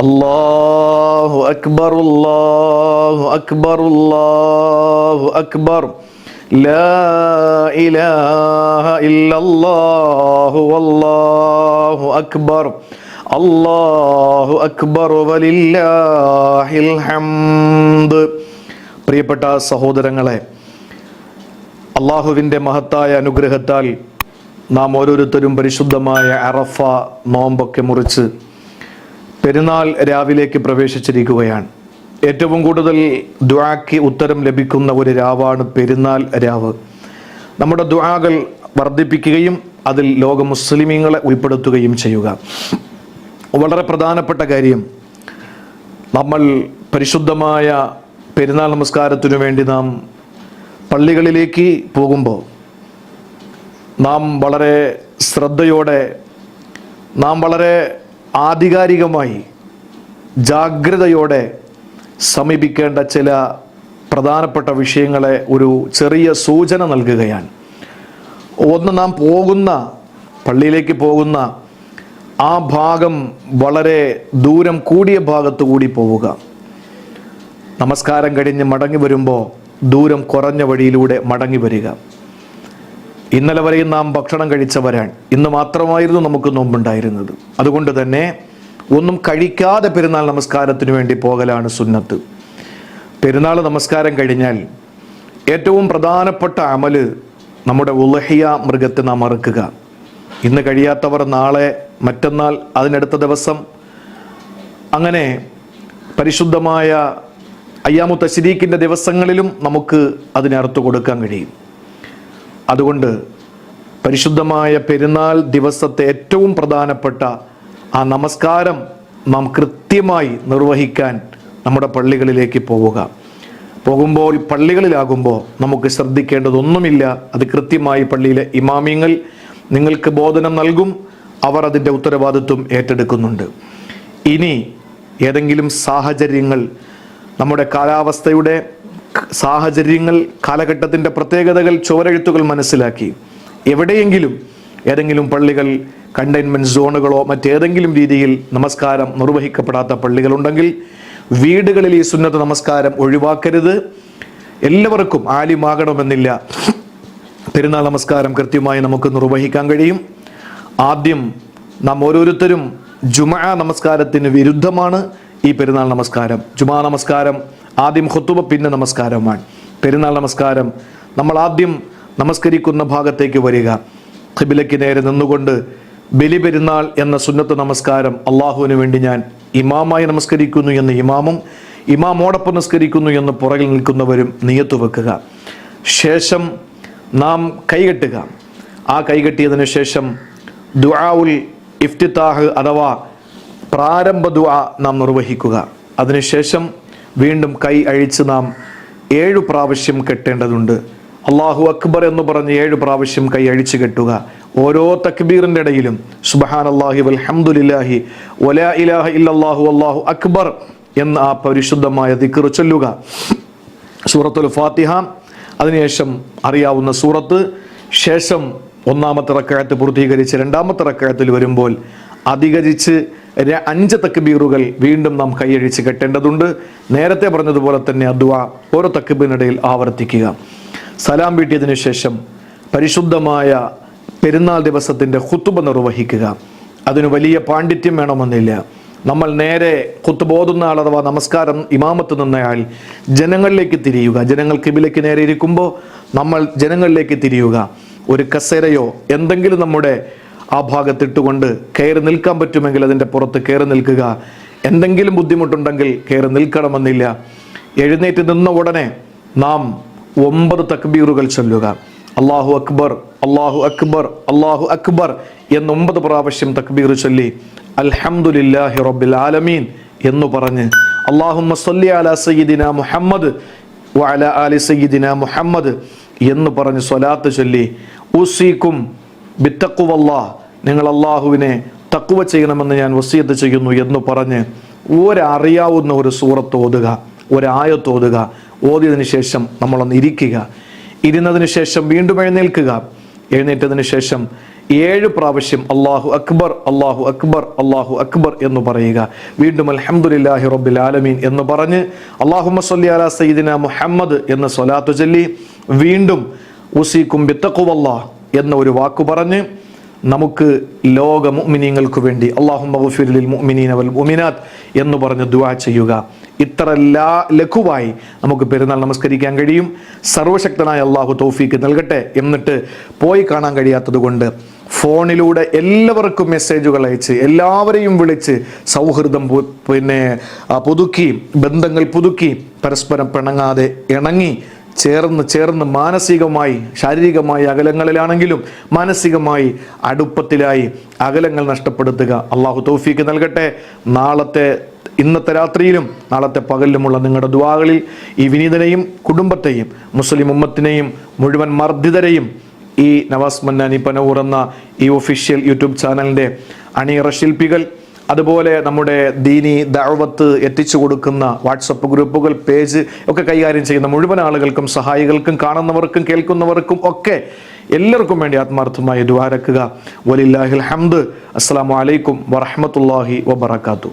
അല്ലാഹു അക്ബർ അല്ലാഹു അക്ബർ അല്ലാഹു അക്ബർ ലാ ഇലാഹ ഇല്ലല്ലാഹു വല്ലാഹു അക്ബർ അല്ലാഹു അക്ബർ വലില്ലാഹിൽ ഹംദ്. പ്രിയപ്പെട്ട സഹോദരങ്ങളെ, അള്ളാഹുവിൻ്റെ മഹത്തായ അനുഗ്രഹത്താൽ നാം ഓരോരുത്തരും പരിശുദ്ധമായ അറഫ നോമ്പൊക്കെ മുറിച്ച് പെരുന്നാൾ രാവിലേക്ക് പ്രവേശിച്ചിരിക്കുകയാണ്. ഏറ്റവും കൂടുതൽ ദുആക്ക് ഉത്തരം ലഭിക്കുന്ന ഒരു രാവാണ് പെരുന്നാൾ രാവ്. നമ്മുടെ ദുആകൾ വർദ്ധിപ്പിക്കുകയും അതിൽ ലോക മുസ്ലിമീങ്ങളെ ഉൾപ്പെടുത്തുകയും ചെയ്യുക. വളരെ പ്രധാനപ്പെട്ട കാര്യം, നമ്മൾ പരിശുദ്ധമായ പെരുന്നാൾ നമസ്കാരത്തിനു വേണ്ടി നാം പള്ളികളിലേക്ക് പോകുമ്പോൾ നാം വളരെ ശ്രദ്ധയോടെ, നാം വളരെ ആധികാരികമായി ജാഗ്രതയോടെ സമീപിക്കേണ്ട ചില പ്രധാനപ്പെട്ട വിഷയങ്ങളെ ഒരു ചെറിയ സൂചന നൽകുകയാണ്. ഒന്ന്, നാം പോകുന്ന പള്ളിയിലേക്ക് പോകുന്ന ആ ഭാഗം വളരെ ദൂരം കൂടിയ ഭാഗത്തു കൂടി പോവുക. നമസ്കാരം കഴിഞ്ഞ് മടങ്ങി വരുമ്പോൾ ദൂരം കുറഞ്ഞ വഴിയിലൂടെ മടങ്ങി വരിക. ഇന്നലെ വരെയും നാം ഭക്ഷണം കഴിച്ചവരാണ്. ഇന്ന് മാത്രമായിരുന്നു നമുക്ക് നോമ്പുണ്ടായിരുന്നത്. അതുകൊണ്ട് തന്നെ ഒന്നും കഴിക്കാതെ പെരുന്നാൾ നമസ്കാരത്തിന് വേണ്ടി പോകലാണ് സുന്നത്ത്. പെരുന്നാൾ നമസ്കാരം കഴിഞ്ഞാൽ ഏറ്റവും പ്രധാനപ്പെട്ട അമല് നമ്മുടെ ഉളഹിയ മൃഗത്തെ നാം അറുക്കുക. ഇന്ന് കഴിയാത്തവർ നാളെ, മറ്റന്നാൾ, അതിനടുത്ത ദിവസം, അങ്ങനെ പരിശുദ്ധമായ അയ്യാമു തശ്രീക്കിൻ്റെ ദിവസങ്ങളിലും നമുക്ക് അതിനെ അറുത്തു കൊടുക്കാൻ കഴിയും. അതുകൊണ്ട് പരിശുദ്ധമായ പെരുന്നാൾ ദിവസത്തെ ഏറ്റവും പ്രധാനപ്പെട്ട ആ നമസ്കാരം നാം കൃത്യമായി നിർവഹിക്കാൻ നമ്മുടെ പള്ളികളിലേക്ക് പോകുമ്പോൾ പള്ളികളിലാകുമ്പോൾ നമുക്ക് ശ്രദ്ധിക്കേണ്ടതൊന്നുമില്ല. അത് കൃത്യമായി പള്ളിയിലെ ഇമാമിങ്ങൾ നിങ്ങൾക്ക് ബോധനം നൽകും. അവർ അതിൻ്റെ ഉത്തരവാദിത്വം ഏറ്റെടുക്കുന്നുണ്ട്. ഇനി ഏതെങ്കിലും സാഹചര്യങ്ങൾ, നമ്മുടെ കാലാവസ്ഥയുടെ സാഹചര്യങ്ങൾ, കാലഘട്ടത്തിൻ്റെ പ്രത്യേകതകൾ, ചുവരെഴുത്തുകൾ മനസ്സിലാക്കി എവിടെയെങ്കിലും ഏതെങ്കിലും പള്ളികൾ കണ്ടെയ്ൻമെൻറ്റ് സോണുകളോ മറ്റേതെങ്കിലും രീതിയിൽ നമസ്കാരം നിർവഹിക്കപ്പെടാത്ത പള്ളികളുണ്ടെങ്കിൽ വീടുകളിൽ ഈ സുന്നത്ത് നമസ്കാരം ഒഴിവാക്കരുത്. എല്ലാവർക്കും ആലിമാകണമെന്നില്ല. പെരുന്നാൾ നമസ്കാരം കൃത്യമായി നമുക്ക് നിർവഹിക്കാൻ കഴിയും. ആദ്യം നാം ഓരോരുത്തരും ജുമുഅ നമസ്കാരത്തിന് വിരുദ്ധമാണ് ഈ പെരുന്നാൾ നമസ്കാരം. ജുമുഅ നമസ്കാരം ആദ്യം ഖുതുബ, പിന്നെ നമസ്കാരമാണ്. പെരുന്നാൾ നമസ്കാരം നമ്മൾ ആദ്യം നമസ്കരിക്കുന്ന ഭാഗത്തേക്ക് വരിക, ഖിബിലയ്ക്ക് നേരെ നിന്നുകൊണ്ട് ബലി പെരുന്നാൾ എന്ന സുന്നത്ത് നമസ്കാരം അള്ളാഹുവിന് വേണ്ടി ഞാൻ ഇമാമായി നമസ്കരിക്കുന്നു എന്ന് ഇമാമും ഇമാമോടൊപ്പം നമസ്കരിക്കുന്നു എന്ന് പുറകിൽ നിൽക്കുന്നവരും നിയത്ത് വെക്കുക. ശേഷം നാം കൈകെട്ടുക. ആ കൈകെട്ടിയതിനു ശേഷം ദുആഉൽ ഇഫ്തിതാഹ് അഥവാ പ്രാരംഭ ദുആ നാം നിർവഹിക്കുക. അതിനുശേഷം വീണ്ടും കൈ അഴിച്ച് നാം 7 പ്രാവശ്യം കെട്ടേണ്ടതുണ്ട്. അല്ലാഹു അക്ബർ എന്ന് പറഞ്ഞ് 7 പ്രാവശ്യം കൈ അഴിച്ചു കെട്ടുക. ഓരോ തക്ബീറിൻ്റെ ഇടയിലും സുബ്ഹാനല്ലാഹി വൽഹംദുലില്ലാഹി വലാ ഇലാഹ ഇല്ലല്ലാഹു വല്ലാഹു അക്ബർ എന്ന ആ പരിശുദ്ധമായ ദിക്ർ ചൊല്ലുക. സൂറത്തുൽ ഫാത്തിഹ, അതിനുശേഷം അറിയാവുന്ന സൂറത്ത്, ശേഷം ഒന്നാമത്തെ റക്അത്ത് പൂർത്തീകരിച്ച് രണ്ടാമത്തെ റക്അത്തിൽ വരുമ്പോൾ അധികരിച്ച് 5 തക്ബീറുകൾ വീണ്ടും നാം കൈയഴിച്ച് കെട്ടേണ്ടതുണ്ട്. നേരത്തെ പറഞ്ഞതുപോലെ തന്നെ ദുആ ഓരോ തക്ബീറിനിടയിൽ ആവർത്തിക്കുക. സലാം വീട്ടിയതിനു ശേഷം പരിശുദ്ധമായ പെരുന്നാൾ ദിവസത്തിൻ്റെ ഖുതുബ നിർവഹിക്കുക. അതിന് വലിയ പാണ്ഡിത്യം വേണമെന്നില്ല. നമ്മൾ നേരെ ഖുതുബ ഓതുന്ന ആൾ അഥവാ നമസ്കാരം ഇമാമത്ത് നിന്നയാൾ ജനങ്ങളിലേക്ക് തിരിയുക. ജനങ്ങൾ ഖിബിലയ്ക്ക് നേരെ ഇരിക്കുമ്പോൾ നമ്മൾ ജനങ്ങളിലേക്ക് തിരിയുക. ഒരു കസേരയോ എന്തെങ്കിലും നമ്മുടെ ആ ഭാഗത്തിട്ടുകൊണ്ട് കയറി നിൽക്കാൻ പറ്റുമെങ്കിൽ അതിൻ്റെ പുറത്ത് കയറി നിൽക്കുക. എന്തെങ്കിലും ബുദ്ധിമുട്ടുണ്ടെങ്കിൽ കയറി നിൽക്കണമെന്നില്ല. എഴുന്നേറ്റ് നിന്ന ഉടനെ നാം 9 തക്ബീറുകൾ ചൊല്ലുക. അല്ലാഹു അക്ബർ അല്ലാഹു അക്ബർ അല്ലാഹു അക്ബർ എന്ന് 9 പ്രാവശ്യം തക്ബീർ ചൊല്ലി അൽഹംദുലില്ലാഹി റബ്ബിൽ ആലമീൻ എന്ന് പറഞ്ഞ് അല്ലാഹുമ്മ സ്വല്ലി അലാ സയ്യിദിന മുഹമ്മദ് വഅലാ ആലി സയ്യിദിന മുഹമ്മദ് എന്ന് പറഞ്ഞ് സ്വലാത്ത് ചൊല്ലി ഉസീക്കും ബിത്തഖ്വല്ലാഹ്, നിങ്ങൾ അല്ലാഹുവിനെ തഖ്വ ചെയ്യണമെന്ന് ഞാൻ വസിയത്ത് ചെയ്യുന്നു എന്ന് പറഞ്ഞ് ഒരറിയാവുന്ന ഒരു സൂറത്ത് ഓതുക, ഒരായത്ത് ഓതുക. ഓതിയതിനു ശേഷം നമ്മളൊന്ന് ഇരിക്കുക. ഇരുന്നതിന് ശേഷം വീണ്ടും എഴുന്നേൽക്കുക. എഴുന്നേറ്റതിന് ശേഷം 7 പ്രാവശ്യം അല്ലാഹു അക്ബർ അല്ലാഹു അക്ബർ അല്ലാഹു അക്ബർ എന്ന് പറയുക. വീണ്ടും അൽഹംദുലില്ലാഹി റബ്ബിൽ ആലമീൻ എന്ന് പറഞ്ഞ് അല്ലാഹുമ്മ സ്വല്ലി അലാ സയ്യിദിന മുഹമ്മദ് എന്ന് സ്വലാത്ത് ചൊല്ലി വീണ്ടും ഉസീക്കും ബിത്തഖ്വല്ലാഹ് എന്ന ഒരു വാക്ക് പറഞ്ഞ് നമുക്ക് ലോക മുഅ്മിനീങ്ങൾക്ക് വേണ്ടി അല്ലാഹുമ്മ ഗഫിർ ലിൽ മുഅ്മിനീന വൽ മുഅ്മിനാത്ത് എന്ന് പറഞ്ഞ് ദുആ ചെയ്യുക. ഇത്ര ലഘുവായി നമുക്ക് പെരുന്നാൾ നമസ്കരിക്കാൻ കഴിയും. സർവശക്തനായ അല്ലാഹു തൗഫീക്ക് നൽകട്ടെ. എന്നിട്ട് പോയി കാണാൻ കഴിയാത്തത് കൊണ്ട് ഫോണിലൂടെ എല്ലാവർക്കും മെസ്സേജുകൾ അയച്ച് എല്ലാവരെയും വിളിച്ച് സൗഹൃദം പുതുക്കി, ബന്ധങ്ങൾ പുതുക്കി, പരസ്പരം പിണങ്ങാതെ ഇണങ്ങി ചേർന്ന് മാനസികമായി ശാരീരികമായി അകലങ്ങളിലാണെങ്കിലും മാനസികമായി അടുപ്പത്തിലായി അകലങ്ങൾ നഷ്ടപ്പെടുത്തുക. അള്ളാഹു തൗഫീക്ക് നൽകട്ടെ. ഇന്നത്തെ രാത്രിയിലും നാളത്തെ പകലിലുമുള്ള നിങ്ങളുടെ ദുആകളിൽ ഈ വിനീതനെയും കുടുംബത്തെയും മുസ്ലിം ഉമ്മത്തിനെയും മുഴുവൻ മർദ്ദിതരെയും ഈ നവാസ് മന്നാനി പനവൂർ എന്ന ഈ ഒഫീഷ്യൽ യൂട്യൂബ് ചാനലിൻ്റെ അണിയറ ശില്പികൾ, അതുപോലെ നമ്മുടെ ദീനി ദഅവത്ത് എത്തിച്ചു കൊടുക്കുന്ന വാട്സപ്പ് ഗ്രൂപ്പുകൾ, പേജ് ഒക്കെ കൈകാര്യം ചെയ്യുന്ന മുഴുവൻ ആളുകൾക്കും സഹായികൾക്കും കാണുന്നവർക്കും കേൾക്കുന്നവർക്കും ഒക്കെ എല്ലാവർക്കും വേണ്ടി ആത്മാർത്ഥമായി ദുആ രക്കുക. വലില്ലാഹിൽ ഹംദ്. അസ്സലാമു അലൈക്കും വറഹ്മത്തുള്ളാഹി വബറകാതുഹു.